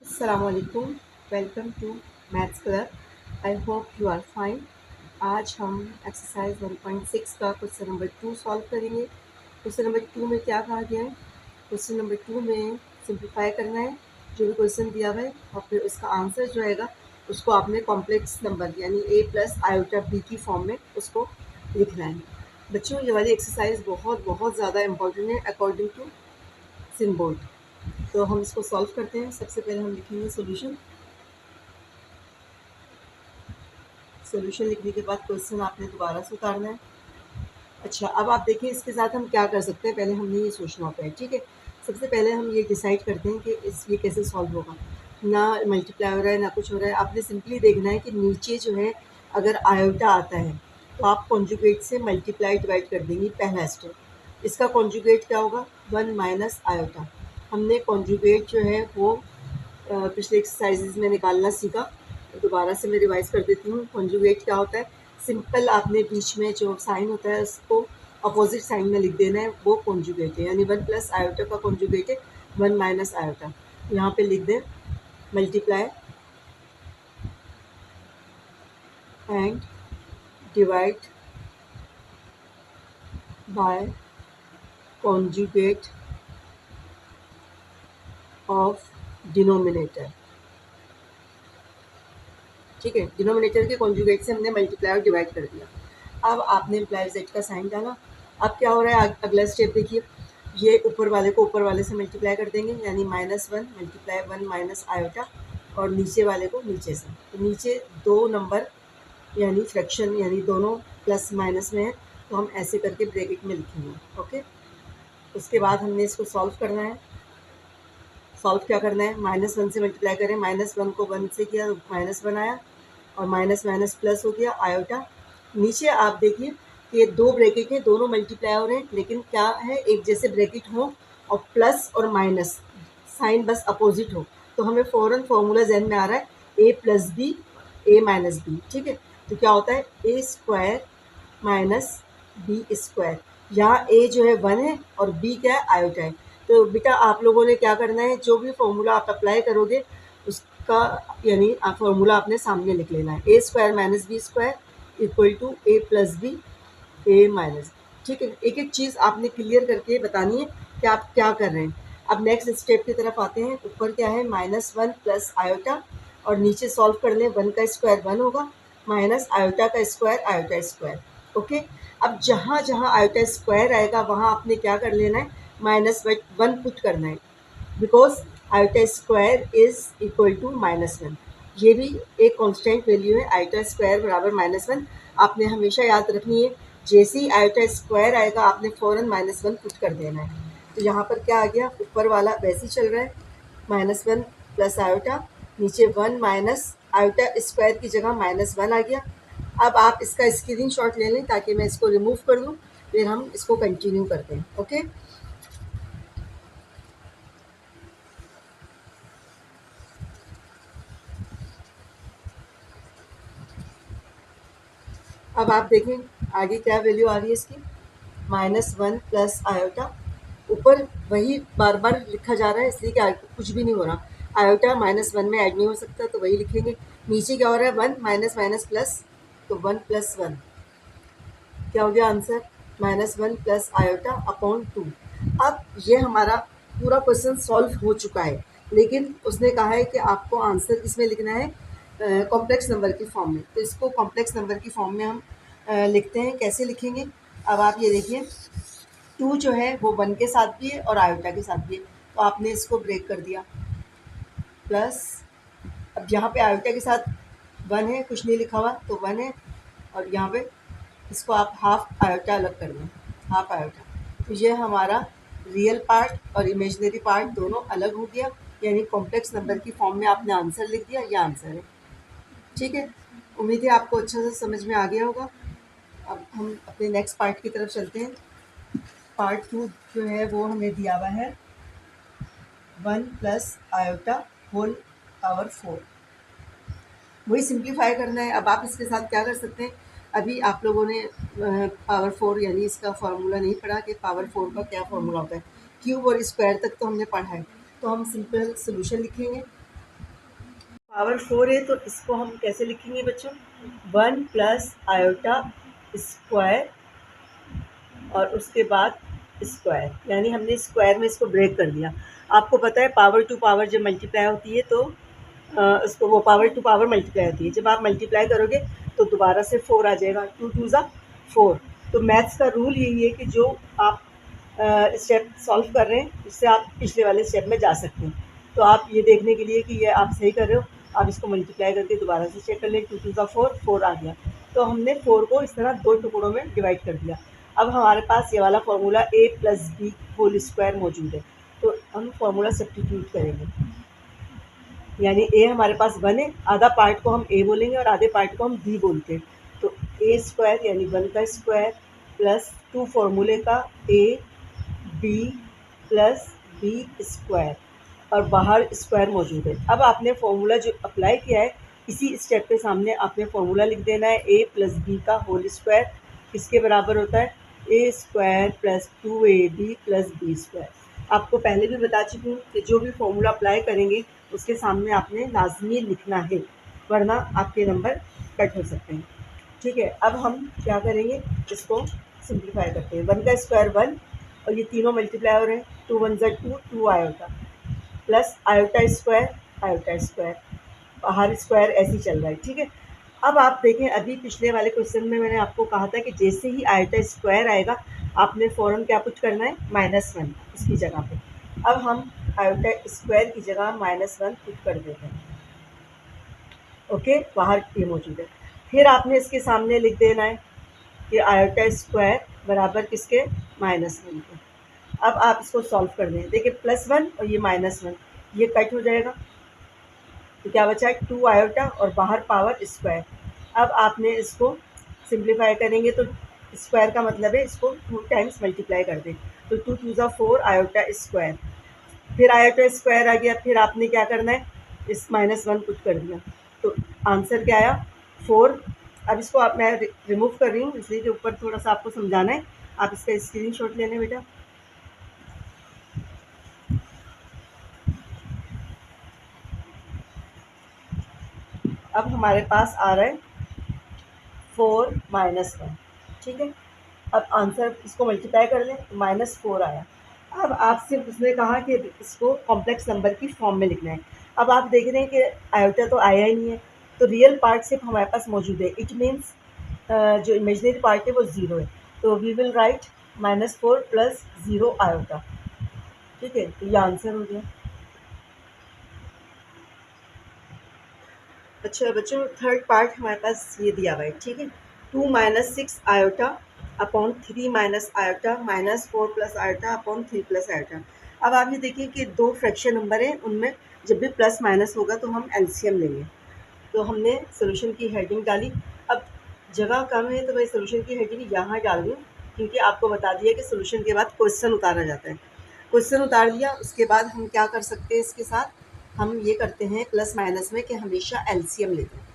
Assalamualaikum. Welcome to maths club. I hope you are fine. आज हम exercise 1.6 का question number 2 solve करेंगे. Question number 2 में क्या कहा गया है? क्वेश्चन नंबर 2 में सिंप्लीफाई करना है जो भी क्वेश्चन दिया हुआ है, और फिर उसका आंसर जो आएगा उसको आपने कॉम्प्लेक्स नंबर यानी a प्लस आयोटा b की फॉर्म में उसको लिखना है. बच्चों, ये वाली एक्सरसाइज बहुत बहुत ज़्यादा इंपॉर्टेंट है अकॉर्डिंग टू सिम्बोर्ड. तो हम इसको सॉल्व करते हैं. सबसे पहले हम लिखेंगे सॉल्यूशन. सॉल्यूशन लिखने के बाद क्वेश्चन आपने दोबारा से उतारना है. अच्छा, अब आप देखिए इसके साथ हम क्या कर सकते हैं. पहले हमने ये सोचना होता है, ठीक है. सबसे पहले हम ये डिसाइड करते हैं कि ये कैसे सॉल्व होगा. ना मल्टीप्लाई हो रहा है ना कुछ हो रहा है. आपने सिंपली देखना है कि नीचे जो है अगर आयोटा आता है तो आप कॉन्जुगेट से मल्टीप्लाई डिवाइड कर देंगी. पहला स्टेप. इसका कॉन्जुगेट क्या होगा? 1 माइनस आयोटा. हमने कॉन्जुगेट जो है वो पिछले एक्सरसाइजेज में निकालना सीखा. दोबारा से मैं रिवाइज कर देती हूँ. कॉन्जुगेट क्या होता है? सिंपल आपने बीच में जो साइन होता है उसको अपोजिट साइन में लिख देना है, वो कॉन्जुगेट है. यानी 1 प्लस आयोटा का कॉन्जुगेट है 1 माइनस आयोटा. यहाँ पे लिख दें multiply and divide by conjugate of denominator. ठीक है, डिनोमिनेटर के कॉन्जुगेट से हमने मल्टीप्लाई और डिवाइड कर दिया. अब आपने इम्प्लाई जेड का साइन डाला. अब क्या हो रहा है? अगला स्टेप देखिए. ये ऊपर वाले को ऊपर वाले से मल्टीप्लाई कर देंगे, यानी -1 मल्टीप्लाई 1 माइनस आयोटा, और नीचे वाले को नीचे से. तो नीचे दो नंबर यानी फ्रैक्शन यानी दोनों प्लस माइनस में है, तो हम ऐसे करके ब्रैकेट में लिखेंगे. ओके. उसके बाद हमने इसको सॉल्व करना है. सॉल्व क्या करना है? -1 से मल्टीप्लाई करें. -1 को 1 से किया तो -1 आया, और माइनस माइनस प्लस हो गया आयोटा. नीचे आप देखिए कि दो ब्रैकेट हैं, दोनों मल्टीप्लाई हो रहे हैं, लेकिन क्या है, एक जैसे ब्रैकेट हो और प्लस और माइनस साइन बस अपोजिट हो, तो हमें फ़ौरन फॉर्मूला जहन में आ रहा है a plus B A minus B. ठीक है. तो क्या होता है? A square minus B square. यहाँ a जो है 1 है और b क्या है? आयोटा है. तो बेटा आप लोगों ने क्या करना है, जो भी फॉर्मूला आप अप्लाई करोगे उसका यानी फॉर्मूला आपने सामने लिख लेना है. A square minus B square equal to A plus B A minus. ठीक है. एक एक चीज़ आपने क्लियर करके बतानी है कि आप क्या कर रहे हैं. अब नेक्स्ट स्टेप की तरफ आते हैं. ऊपर क्या है? -1 प्लस आयोटा, और नीचे सॉल्व कर लें. 1 का स्क्वायर 1 होगा, माइनस आयोटा का स्क्वायर आयोटा स्क्वायर. ओके. अब जहाँ जहाँ आयोटा स्क्वायर आएगा वहाँ आपने क्या कर लेना है? -1 पुट करना है, because iota square is equal to -1. ये भी एक कांस्टेंट वैल्यू है. आयोटा स्क्वायर बराबर -1 आपने हमेशा याद रखनी है. जैसे ही आयोटा स्क्वायर आएगा आपने फ़ौरन -1 पुट कर देना है. तो यहाँ पर क्या आ गया? ऊपर वाला वैसे ही चल रहा है, -1 प्लस आयोटा, नीचे 1 माइनस आयोटा स्क्वायर की जगह -1 आ गया. अब आप इसका स्क्रीनशॉट ले लें ताकि मैं इसको रिमूव कर दूँ, फिर हम इसको कंटिन्यू करते हैं. ओके. अब आप देखें आगे क्या वैल्यू आ रही है इसकी. -1 प्लस आयोटा. ऊपर वही बार बार लिखा जा रहा है इसलिए कि कुछ भी नहीं हो रहा. आयोटा -1 में ऐड नहीं हो सकता तो वही लिखेंगे. नीचे क्या हो रहा है? 1 माइनस माइनस प्लस, तो 1 प्लस 1. क्या हो गया आंसर? -1 plus iota upon 2. अब ये हमारा पूरा क्वेश्चन सॉल्व हो चुका है, लेकिन उसने कहा है कि आपको आंसर किसमें लिखना है? कॉम्प्लेक्स नंबर की फॉर्म में. तो इसको कॉम्प्लेक्स नंबर की फॉर्म में हम लिखते हैं. कैसे लिखेंगे? अब आप ये देखिए, 2 जो है वो 1 के साथ भी है और आयोटा के साथ भी है, तो आपने इसको ब्रेक कर दिया. प्लस, अब यहाँ पे आयोटा के साथ 1 है, कुछ नहीं लिखा हुआ तो 1 है, और यहाँ पे इसको आप हाफ आयोटा अलग कर दें, हाफ आयोटा. तो ये हमारा रियल पार्ट और इमेजिनरी पार्ट दोनों अलग हो गया, यानी कॉम्प्लेक्स नंबर की फॉर्म में आपने आंसर लिख दिया. यह आंसर है. ठीक है. उम्मीद है आपको अच्छा से समझ में आ गया होगा. अब हम अपने नेक्स्ट पार्ट की तरफ चलते हैं. पार्ट 2 जो है वो हमें दिया हुआ है 1 प्लस आयोटा होल पावर 4. वही सिंप्लीफाई करना है. अब आप इसके साथ क्या कर सकते हैं? अभी आप लोगों ने पावर 4 यानी इसका फार्मूला नहीं पढ़ा कि पावर 4 का क्या फार्मूला होता है. क्यूब और स्क्वायर तक तो हमने पढ़ा है, तो हम सिंपल सोल्यूशन लिखेंगे. पावर 4 है तो इसको हम कैसे लिखेंगे बच्चों, 1 प्लस आयोटा स्क्वायर और उसके बाद स्क्वायर, यानी हमने स्क्वायर में इसको ब्रेक कर दिया। आपको पता है पावर टू पावर जब मल्टीप्लाई होती है तो उसको वो पावर टू पावर मल्टीप्लाई होती है, जब आप मल्टीप्लाई करोगे तो दोबारा से 4 आ जाएगा, 2 2 ज़ा 4। तो मैथ्स का रूल यही है कि जो आप स्टेप सॉल्व कर रहे हैं उससे आप पिछले वाले स्टेप में जा सकते हैं। तो आप ये देखने के लिए कि ये आप सही कर रहे हो, आप इसको मल्टीप्लाई करके दोबारा से चेक कर लें, 2 2 ज़ा 4, 4 आ गया। तो हमने 4 को इस तरह 2 टुकड़ों में डिवाइड कर दिया। अब हमारे पास ये वाला formula a plus B whole square मौजूद है, तो हम फार्मूला सब्स्टिट्यूट करेंगे, यानी a हमारे पास 1 है, आधा पार्ट को हम a बोलेंगे और आधे पार्ट को हम b बोलते हैं। तो a स्क्वायर यानी 1 का स्क्वायर प्लस 2 फार्मूले का a b plus b square और बाहर स्क्वायर मौजूद है। अब आपने फार्मूला जो अप्लाई किया है इसी स्टेप के सामने आपने फार्मूला लिख देना है, a प्लस बी का होल स्क्वायर किसके बराबर होता है, a square plus 2ab plus b square. आपको पहले भी बता चुकी हूँ कि जो भी फार्मूला अप्लाई करेंगे उसके सामने आपने लाजमी लिखना है, वरना आपके नंबर कट हो सकते हैं। ठीक है, अब हम क्या करेंगे, इसको सिंप्लीफाई करते हैं। 1 का स्क्वायर 1 और ये तीनों मल्टीप्लाई हो रहे हैं, 2 1 ज़ा 2, 2 आयोटा प्लस आयोटा स्क्वायर, बाहर स्क्वायर ऐसे ही चल रहा है। ठीक है, अब आप देखें अभी पिछले वाले क्वेश्चन में मैंने आपको कहा था कि जैसे ही आयोटा स्क्वायर आएगा आपने फ़ौरन क्या पुट करना है, -1 इसकी जगह पे। अब हम आयोटा स्क्वायर की जगह -1 पुट कर देते हैं। ओके, बाहर ये मौजूद है। फिर आपने इसके सामने लिख देना है कि आयोटा स्क्वायर बराबर किसके, -1 के। अब आप इसको सॉल्व कर दें, देखिए +1 और ये -1 ये कट हो जाएगा, तो क्या बचा है 2 आयोटा और बाहर पावर स्क्वायर। अब आपने इसको सिंप्लीफाई करेंगे तो स्क्वायर का मतलब है इसको 2 टाइम्स मल्टीप्लाई कर दें, तो 2 2 ज़ा 4 आयोटा स्क्वायर, फिर आयोटा स्क्वायर आ गया, फिर आपने क्या करना है इस -1 पुट कर दिया, तो आंसर क्या आया 4। अब इसको आप मैं रिमूव कर रही हूँ इसलिए कि ऊपर थोड़ा सा आपको समझाना है, आप इसका स्क्रीनशॉट ले लें बेटा। अब हमारे पास आ रहा है 4 -1, ठीक है। अब आंसर इसको मल्टीप्लाई कर लें तो -4 आया। अब आपसे उसने कहा कि इसको कॉम्प्लेक्स नंबर की फॉर्म में लिखना है। अब आप देख रहे हैं कि आयोटा तो आया ही नहीं है, तो रियल पार्ट सिर्फ हमारे पास मौजूद है, इट मीन्स जो इमेजिनरी पार्ट है वो 0 है, तो we will write -4 plus 0 iota. ठीक है, तो ये आंसर हो गया। अच्छा बच्चों, थर्ड पार्ट हमारे पास ये दिया हुआ है, ठीक है। 2 - 6 iota upon 3 minus iota -4 plus iota upon 3 plus iota. अब आप ये देखिए कि दो फ्रैक्शन नंबर हैं, उनमें जब भी प्लस माइनस होगा तो हम एलसीएम लेंगे। तो हमने सोल्यूशन की हेडिंग डाली। अब जगह कम है तो मैं सोल्यूशन की हेडिंग यहाँ डाल दूँ, क्योंकि आपको बता दिया कि सोल्यूशन के बाद क्वेश्चन उतारा जाता है। क्वेश्चन उतार दिया, उसके बाद हम क्या कर सकते हैं, इसके साथ हम ये करते हैं प्लस माइनस में कि हमेशा एलसीएम लेते हैं,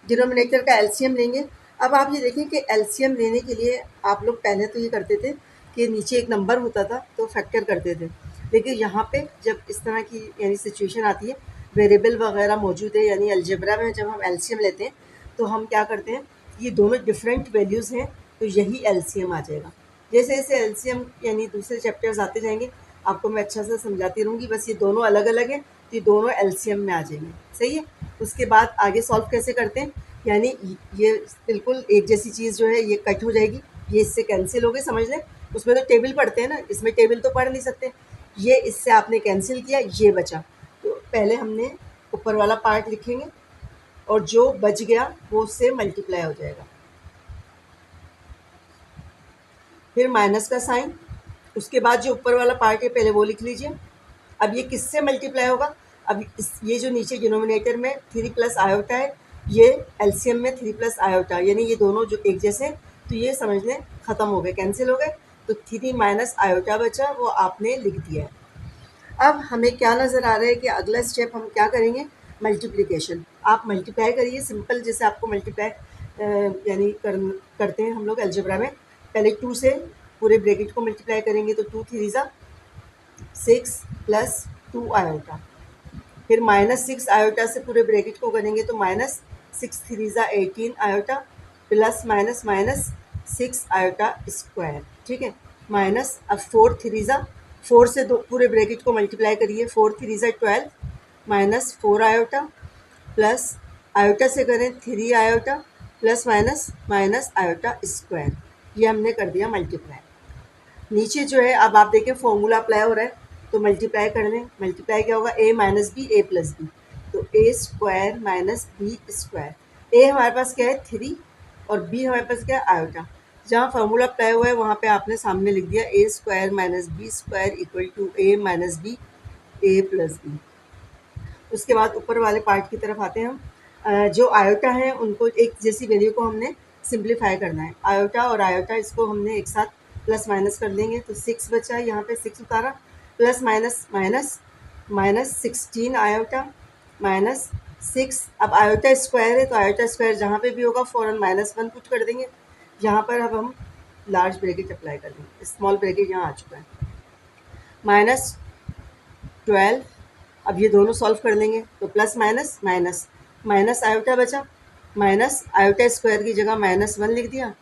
डिनोमिनेटर का एलसीएम लेंगे। अब आप ये देखें कि एलसीएम लेने के लिए आप लोग पहले तो ये करते थे कि नीचे एक नंबर होता था तो फैक्टर करते थे, लेकिन यहाँ पे जब इस तरह की यानी सिचुएशन आती है, वेरिएबल वगैरह मौजूद है, यानी अलजेब्रा में जब हम एलसीएम लेते हैं तो हम क्या करते हैं, ये दोनों डिफरेंट वैल्यूज़ हैं तो यही एलसीएम आ जाएगा। जैसे जैसे एलसीएम यानी दूसरे चैप्टर्स आते जाएंगे आपको मैं अच्छा से समझाती रहूँगी, बस ये दोनों अलग अलग हैं तो ये दोनों एलसीएम में आ जाएंगे, सही है। उसके बाद आगे सॉल्व कैसे करते हैं, यानी ये बिल्कुल एक जैसी चीज़ जो है ये कट हो जाएगी, ये इससे कैंसिल हो गई, समझ लें। उसमें तो टेबल पढ़ते हैं ना, इसमें टेबल तो पढ़ नहीं सकते, ये इससे आपने कैंसिल किया, ये बचा। तो पहले हमने ऊपर वाला पार्ट लिखेंगे और जो बच गया वो उससे मल्टीप्लाई हो जाएगा, फिर माइनस का साइन, उसके बाद जो ऊपर वाला पार्ट है पहले वो लिख लीजिए। अब ये किससे मल्टीप्लाई होगा, अब ये जो नीचे डिनोमिनेटर में 3 प्लस आयोटा है, ये एलसीएम में 3 प्लस आयोटा, यानी ये दोनों जो एक जैसे, तो ये समझ लें ख़त्म हो गए, कैंसिल हो गए, तो 3 माइनस आयोटा बचा, वो आपने लिख दिया है। अब हमें क्या नज़र आ रहा है कि अगला स्टेप हम क्या करेंगे, मल्टीप्लिकेशन। आप मल्टीप्लाई करिए सिंपल, जैसे आपको मल्टीप्लाई यानी करते हैं हम लोग अलजेब्रा में। पहले 2 से पूरे ब्रैकेट को मल्टीप्लाई करेंगे तो 2 3 ज़ा 6 प्लस 2 आयोटा, फिर -6 आयोटा से पूरे ब्रैकेट को करेंगे तो -6 3 ज़ा 18 iota plus minus minus 6 iota square, ठीक है। माइनस अब 4 3 ज़ा 4 से दो पूरे ब्रैकेट को मल्टीप्लाई करिए, 4 3 ज़ा 12 माइनस 4 आयोटा प्लस आयोटा से करें 3 iota plus minus minus iota square, ये हमने कर दिया मल्टीप्लाई। नीचे जो है अब आप देखें फॉर्मूला अप्लाई हो रहा है तो मल्टीप्लाई कर लें। मल्टीप्लाई क्या होगा, a minus B A plus B, तो a square minus B square. a हमारे पास क्या है 3 और b हमारे पास क्या है आयोटा। जहाँ फार्मूला अप्लाई हुआ है वहाँ पे आपने सामने लिख दिया a square minus B square equal to a minus B A plus B. उसके बाद ऊपर वाले पार्ट की तरफ आते हैं हम। जो आयोटा है उनको एक जैसी वैल्यू को हमने सिंप्लीफाई करना है। आयोटा और आयोटा इसको हमने एक साथ प्लस माइनस कर देंगे तो 6 बचा, यहाँ पे 6 उतारा, plus minus minus minus 16 iota minus 6। अब आयोटा स्क्वायर है तो आयोटा स्क्वायर जहाँ पे भी होगा फ़ौरन -1 पुट कर देंगे। यहाँ पर अब हम लार्ज ब्रैकेट अप्लाई कर देंगे, स्मॉल ब्रैकेट यहाँ आ चुका है। -12, अब ये दोनों सॉल्व कर लेंगे तो plus minus minus minus iota बचा, माइनस आयोटा स्क्वायर की जगह -1 लिख दिया।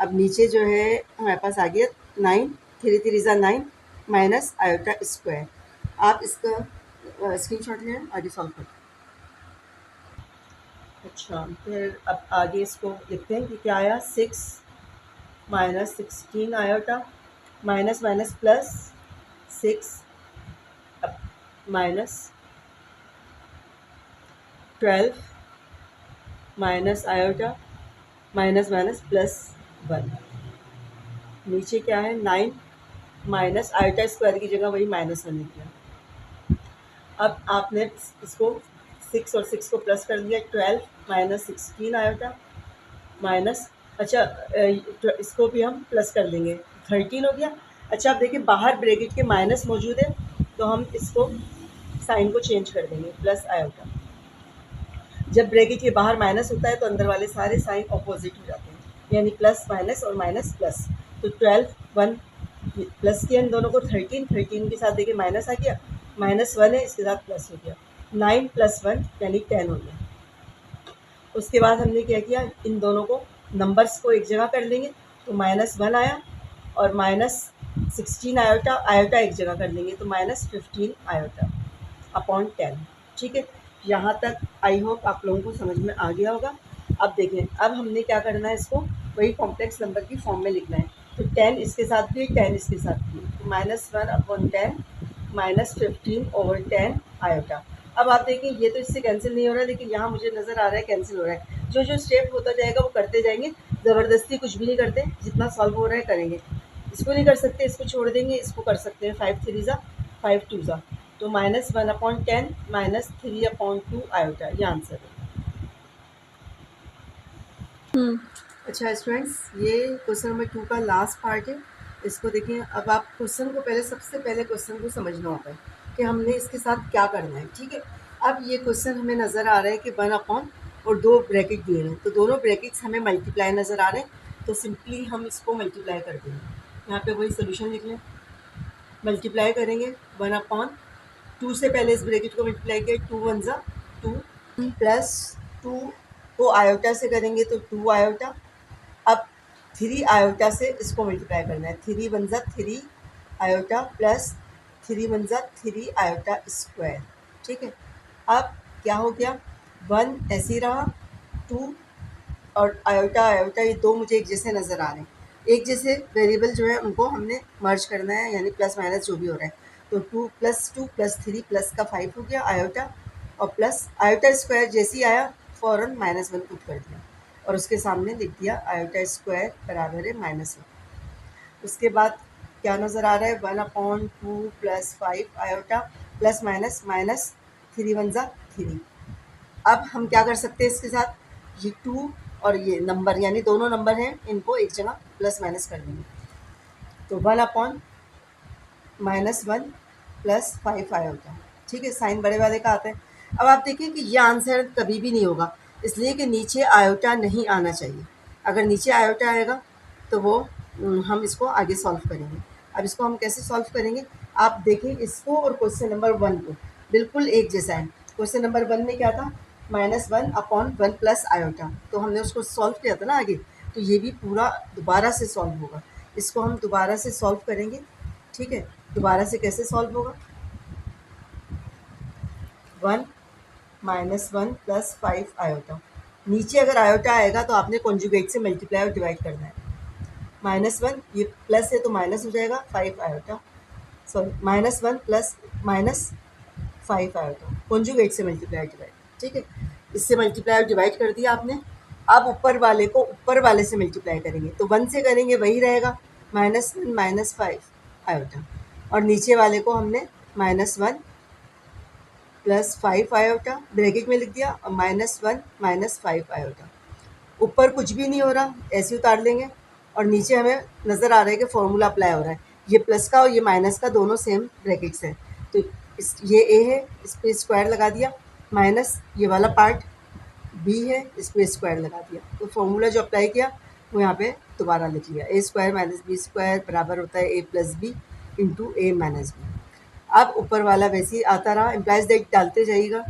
अब नीचे जो है हमारे पास आ गया 9, 3 3 ज़ा 9 माइनस आयोटा स्क्वायर। आप इसका स्क्रीनशॉट लें, आगे सॉल्व करें। अच्छा, फिर अब आगे इसको लिखते हैं कि क्या आया, 6 minus 16 iota minus minus plus 6 अब minus 12 minus iota minus minus plus 1। नीचे क्या है 9 माइनस आयोटा स्क्वायर की जगह वही -1 लिख दिया। अब आपने इसको 6 और 6 को प्लस कर दिया, 12 माइनस 16 आयोटा माइनस, अच्छा इसको भी हम प्लस कर देंगे, 13 हो गया। अच्छा आप देखिए बाहर ब्रैकेट के माइनस मौजूद है तो हम इसको साइन को चेंज कर देंगे, प्लस आयोटा। जब ब्रैकेट के बाहर माइनस होता है तो अंदर वाले सारे साइन ऑपोजिट हो जाते हैं, यानी प्लस माइनस और माइनस प्लस। तो 12 1 प्लस किया इन दोनों को, 13 13 के साथ देखिए माइनस आ गया, -1 है इसके साथ प्लस हो गया, 9 + 1 यानी 10 हो गया। उसके बाद हमने क्या किया, इन दोनों को नंबर्स को एक जगह कर लेंगे तो -1 आया और -16 आयोटा, आयोटा एक जगह कर लेंगे तो -15 आयोटा अपॉन 10। ठीक है, यहाँ तक आई होप आप लोगों को समझ में आ गया होगा। अब देखें, अब हमने क्या करना है, इसको वही कॉम्प्लेक्स नंबर की फॉर्म में लिखना है। तो 10 इसके साथ भी, 10 इसके साथ भी, तो -1/10 -15/10 आयोटा। अब आप देखिए ये तो इससे कैंसिल नहीं हो रहा है, लेकिन यहाँ मुझे नज़र आ रहा है कैंसिल हो रहा है। जो जो स्टेप होता जाएगा वो करते जाएंगे, ज़बरदस्ती कुछ भी नहीं करते, जितना सॉल्व हो रहा है करेंगे। इसको नहीं कर सकते, इसको छोड़ देंगे, इसको कर सकते हैं, 5 3 ज़ा 5 2 ज़ा, तो -1/10 -3/2 आयोटा, ये आंसर है। अच्छा स्टूडेंट्स, ये क्वेश्चन नंबर 2 का लास्ट पार्ट है। इसको देखिए, अब आप क्वेश्चन को पहले, सबसे पहले क्वेश्चन को समझना होता है कि हमने इसके साथ क्या करना है। ठीक है, अब ये क्वेश्चन हमें नज़र आ रहा है कि 1 और 2 ब्रैकेट दिए हैं, तो दोनों ब्रैकेट्स हमें मल्टीप्लाई नज़र आ रहे हैं, तो सिंपली हम इसको मल्टीप्लाई कर देंगे। यहाँ पे वही सोल्यूशन लिख लें, मल्टीप्लाई करेंगे 1/2 से पहले इस ब्रैकेट को मल्टीप्लाई किया, 2 1 ज़ा 2 प्लस 2 को आयोटा से करेंगे तो 2 आयोटा। अब 3 आयोटा से इसको मल्टीप्लाई करना है, 3 1 ज़ा 3 आयोटा प्लस 3 1 ज़ा 3 आयोटा स्क्वायर। ठीक है, अब क्या हो गया, 1 ऐसे ही रहा, 2 और आयोटा आयोटा, ये दो मुझे एक जैसे नज़र आ रहे हैं। एक जैसे वेरिएबल जो है उनको हमने मर्ज करना है, यानी प्लस माइनस जो भी हो रहा है। तो 2 + 2 + 3 प्लस का 5 हो गया आयोटा, और प्लस आयोटा स्क्वायर जैसे ही आया फ़ौरन -1 पुट कर दिया और उसके सामने लिख दिया आयोटा स्क्वायर बराबर है -1। उसके बाद क्या नज़र आ रहा है, 1/2 + 5 आयोटा प्लस माइनस माइनस 3 1 ज़ा 3। अब हम क्या कर सकते हैं इसके साथ, ये 2 और ये नंबर यानी दोनों नंबर हैं, इनको एक जगह प्लस माइनस कर देंगे, तो 1/-1 + 5 आयोटा। ठीक है, साइन बड़े वाले का आता है। अब आप देखिए कि ये आंसर कभी भी नहीं होगा, इसलिए कि नीचे आयोटा नहीं आना चाहिए। अगर नीचे आयोटा आएगा तो वो हम इसको आगे सॉल्व करेंगे। अब इसको हम कैसे सॉल्व करेंगे, आप देखें, इसको और क्वेश्चन नंबर 1 को बिल्कुल एक जैसा है। क्वेश्चन नंबर 1 में क्या था, -1 अपॉन 1 प्लस आयोटा, तो हमने उसको सॉल्व किया था ना आगे, तो ये भी पूरा दोबारा से सॉल्व होगा। इसको हम दोबारा से सॉल्व करेंगे, ठीक है। दोबारा से कैसे सॉल्व होगा, 1 -1 प्लस 5 आयोटा, नीचे अगर आयोटा आएगा तो आपने कॉन्जुगेट से मल्टीप्लाई और डिवाइड करना है। -1 ये प्लस है तो माइनस हो जाएगा, 5 iota, sorry -1 plus -5 iota, conjugate से मल्टीप्लाई डिवाइड, ठीक है। इससे मल्टीप्लाई और डिवाइड कर दिया आपने। अब ऊपर वाले को ऊपर वाले से मल्टीप्लाई करेंगे, तो 1 से करेंगे वही रहेगा, -1 -5 आयोटा, और नीचे वाले को हमने -1 प्लस 5 आयोटा ब्रैकेट में लिख दिया, और -1 -5 आयोटा। ऊपर कुछ भी नहीं हो रहा, ऐसे उतार लेंगे, और नीचे हमें नज़र आ रहा है कि फॉर्मूला अप्लाई हो रहा है। ये प्लस का और ये माइनस का दोनों सेम ब्रैकेट्स है, तो इस ये ए है, इस पर स्क्वायर लगा दिया, माइनस ये वाला पार्ट बी है, इस पर स्क्वायर लगा दिया, तो फॉर्मूला जो अप्लाई किया वो यहाँ पे दोबारा लिख लिया, ए स्क्वायर माइनस बी स्क्वायर बराबर होता है ए प्लस बी इंटू ए माइनस बी। अब ऊपर वाला वैसे ही आता रहा, इम्प्लाइज दैट डालते जाइएगा,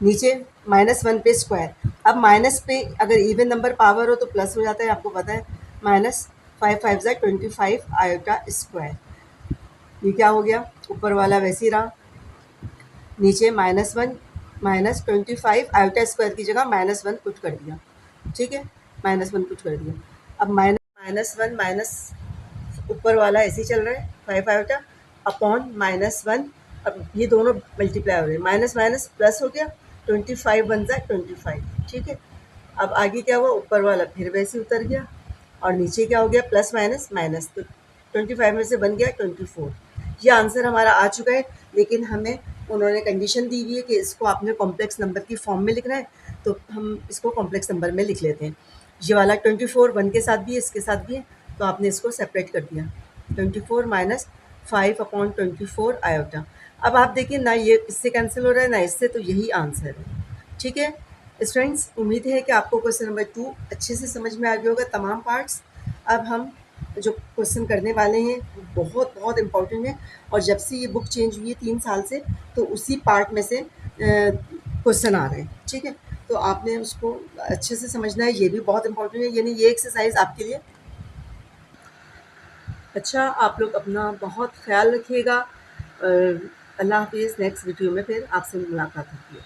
नीचे -1 पे स्क्वायर। अब माइनस पे अगर इवन नंबर पावर हो तो प्लस हो जाता है, आपको पता है, -5 5 ज़ा 25 आयोटा स्क्वायर। ये क्या हो गया, ऊपर वाला वैसे ही रहा, नीचे -1 -25 आयोटा स्क्वायर की जगह -1 पुट कर दिया, ठीक है, -1 पुट कर दिया। अब -1 माइनस ऊपर वाला ऐसे ही चल रहा है, 5 आयोटा अपॉन -1, अब ये दोनों मल्टीप्लाई हो रहे हैं, माइनस माइनस प्लस हो गया, 25 1 ज़ा 25, ठीक है। अब आगे क्या हुआ, ऊपर वाला फिर वैसे उतर गया, और नीचे क्या हो गया, प्लस माइनस माइनस, तो 25 में से बन गया 24। ये आंसर हमारा आ चुका है, लेकिन हमें उन्होंने कंडीशन दी हुई है कि इसको आपने कॉम्प्लेक्स नंबर की फॉर्म में लिखना है, तो हम इसको कॉम्प्लेक्स नंबर में लिख लेते हैं। ये वाला 24 1 के साथ भी है, इसके साथ भी है, तो आपने इसको सेपरेट कर दिया, 24 माइनस 5 अपॉन 24 आयोटा। अब आप देखिए ना, ये इससे कैंसिल हो रहा है ना इससे, तो यही आंसर है, ठीक है। स्टूडेंट्स, उम्मीद है कि आपको क्वेश्चन नंबर 2 अच्छे से समझ में आ गया होगा तमाम पार्ट्स। अब हम जो क्वेश्चन करने वाले हैं वो बहुत बहुत इम्पोर्टेंट है, और जब से ये बुक चेंज हुई है 3 साल से, तो उसी पार्ट में से क्वेश्चन आ रहे हैं, ठीक है। तो आपने उसको अच्छे से समझना है, ये भी बहुत इम्पोर्टेंट है, यानी ये एक्सरसाइज आपके लिए। अच्छा, आप लोग अपना बहुत ख्याल रखिएगा। अल्लाह हाफिज़। नेक्स्ट वीडियो में फिर आपसे मुलाकात होगी।